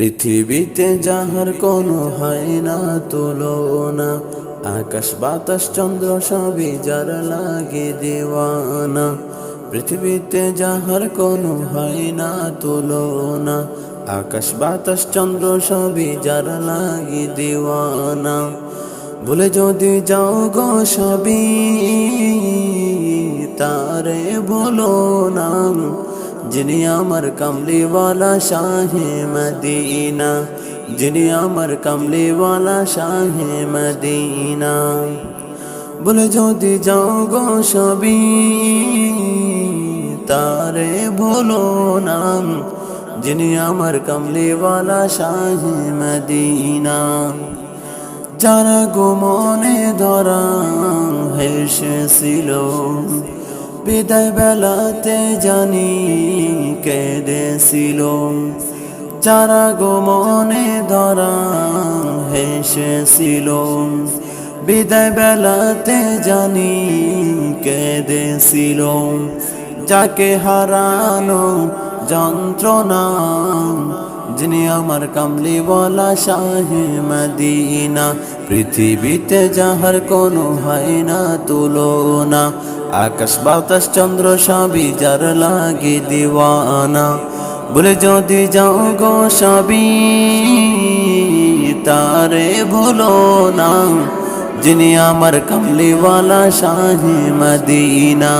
পৃথিবীতে যাহার কোনো হয় না তুলনা, আকাশ বাতাস চন্দ্র সবই যার লাগে দেওয়ানা। পৃথিবীতে যাহার কোনো হয় না তুলনা, আকাশ বাতাস চন্দ্র সবই যার লাগে দেওয়ানা। ভুলে যদি যাও গো সবই, তারে বলো না, যিনি আমার কামলিওয়ালা শাহে মদিনা, যিনি আমার কামলিওয়ালা শাহে মদিনা। বলে যদি যাও গো সবই, তারে বলো না, যিনি আমার কামলিওয়ালা শাহে মদিনা। যারা গো মনে ধরা হেসেছিল, বিদায় বেলাতে জানি কেঁদেছিল। যারা গো মনে ধরা হেসেছিল, বিদায় বেলাতে জানি কেঁদেছিল। যাকে হারানো যন্ত্রণা, যিনি আমার কামলিওয়ালা শাহে মদিনা। পৃথিবীতে যাহার কোনো হয় না তুলনা, আকাশ বাতাস চন্দ্র সবই যার লাগে দিওয়ানা। বলে যদি যাও গো সবই, তারে ভুলো না, যিনি আমার কামলিওয়ালা শাহে মদিনা।